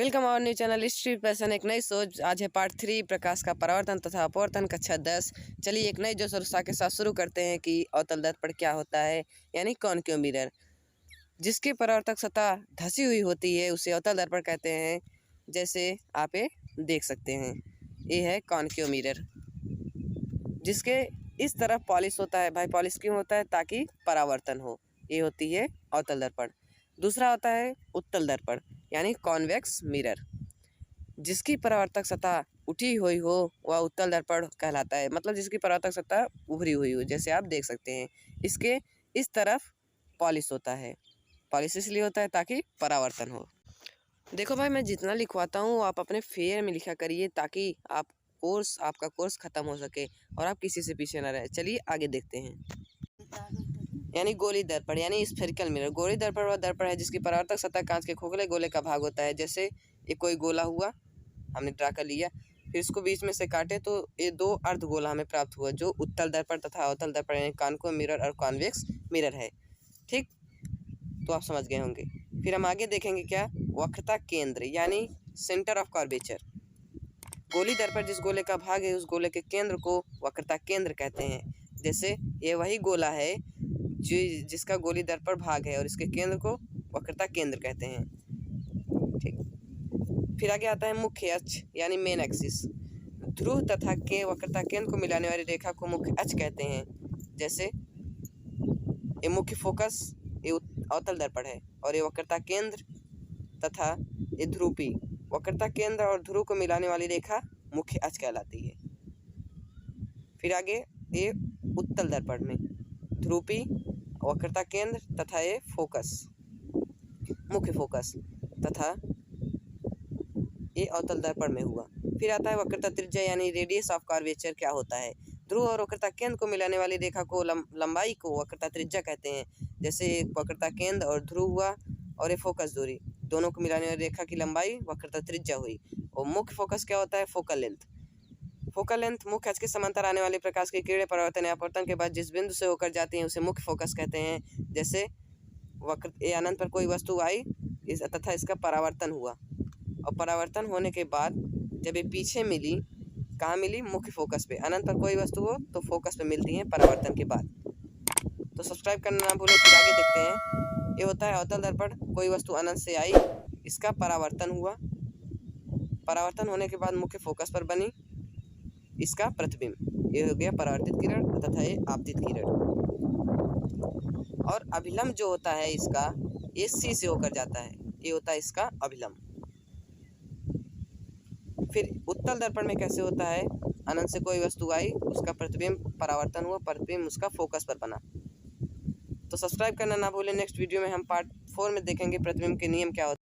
Welcome our new channel history passion. एक नई सोच। आज है पार्ट 3 प्रकाश का परावर्तन तथा अपवर्तन कक्षा 10। चलिए एक नई जोश और उत्साह के साथ शुरू करते हैं कि अवतल दर्पण क्या होता है, यानी कॉनकेव मिरर। जिसकी परावर्तक सतह धसी हुई होती है उसे अवतल दर्पण कहते हैं। जैसे आप ये देख सकते हैं, ये है कॉनकेव मिरर जिसके इस तरफ पॉलिश होता है। भाई पॉलिश क्यों होता है? ताकि परावर्तन हो। ये होती है अवतल दर्पण। दूसरा होता है उत्तल दर्पण यानी कॉन्वेक्स मिरर, जिसकी परावर्तक सतह उठी हुई हो वह उत्तल दर्पण कहलाता है। मतलब जिसकी परावर्तक सतह उभरी हुई हो, जैसे आप देख सकते हैं। इसके इस तरफ पॉलिश होता है। पॉलिश इसलिए होता है ताकि परावर्तन हो। देखो भाई, मैं जितना लिखवाता हूँ आप अपने फेयर में लिखा करिए ताकि आपका कोर्स ख़त्म हो सके और आप किसी से पीछे ना रहे। चलिए आगे देखते हैं। यानी गोली दर्पण यानी स्फेरिकल मिरर। गोली दर्पण वह दर्पण है जिसकी परावर्तक सतह कांच के खोखले गोले का भाग होता है। जैसे ये कोई गोला हुआ, हमने ड्रा कर लिया, फिर इसको बीच में से काटे तो ये दो अर्ध गोला हमें प्राप्त हुआ, जो उत्तल दर्पण तथा अवतल दर्पण यानी कॉनकेव मिरर और कॉन्वेक्स मिरर है। ठीक, तो आप समझ गए होंगे। फिर हम आगे देखेंगे क्या, वक्रता केंद्र यानी सेंटर ऑफ कर्वेचर। गोली दर्पण जिस गोले का भाग है उस गोले के केंद्र को वक्रता केंद्र कहते हैं। जैसे ये वही गोला है जिसका गोली दर्पण भाग है और इसके केंद्र को वक्रता केंद्र कहते हैं। ठीक, फिर आगे आता है मुख्य अक्ष यानी मेन एक्सिस। ध्रुव तथा के वक्रता केंद्र को मिलाने वाली रेखा को मुख्य अक्ष कहते हैं। जैसे ये मुख्य फोकस ये अवतल दर्पण है और ये वक्रता केंद्र तथा ये ध्रुवी। वक्रता केंद्र और ध्रुव को मिलाने वाली रेखा मुख्य अक्ष कहलाती है। फिर आगे ये उत्तल दर्पण में ध्रुवी, वक्रता केंद्र तथा ये फोकस मुख्य फोकस तथा ये अवतल दर्पण में हुआ। फिर आता है वक्रता त्रिज्या यानी रेडियस ऑफ कर्वेचर। क्या होता है? ध्रुव और वक्रता केंद्र को मिलाने वाली रेखा को लंबाई को वक्रता त्रिज्या कहते हैं। जैसे वक्रता केंद्र और ध्रुव हुआ और ये फोकस दूरी, दोनों को मिलाने वाली रेखा की लंबाई वक्रता त्रिज्या हुई। और मुख्य फोकस क्या होता है? Focal length. फोकल लेंथ मुख्य अक्ष के समांतर आने वाले प्रकाश की किरणें परावर्तन या अपवर्तन के बाद जिस बिंदु से होकर जाती हैं उसे मुख्य फोकस कहते हैं। जैसे वक्र अनंत पर कोई वस्तु आई तथा इसका परावर्तन हुआ और परावर्तन होने के बाद जब ये पीछे मिली, कहाँ मिली? मुख्य फोकस पे। अनंत पर कोई वस्तु हो तो फोकस पे मिलती है परावर्तन के बाद। तो सब्सक्राइब करना ना भूलें। फिर आगे देखते हैं, ये होता है अवतल दर्पण। कोई वस्तु अनंत से आई, इसका परावर्तन हुआ, परावर्तन होने के बाद मुख्य फोकस पर बनी, इसका प्रतिबिंब। ये हो गया परावर्तित किरण तथा ये आपतित किरण। और अभिलंब जो होता है इसका, ये सी से होकर जाता है, ये होता है इसका अभिलंब। फिर उत्तल दर्पण में कैसे होता है? अनंत से कोई वस्तु आई, उसका प्रतिबिंब परावर्तन हुआ, प्रतिबिंब उसका फोकस पर बना। तो सब्सक्राइब करना ना भूलें। नेक्स्ट वीडियो में हम पार्ट 4 में देखेंगे प्रतिबिंब के नियम क्या होते हैं।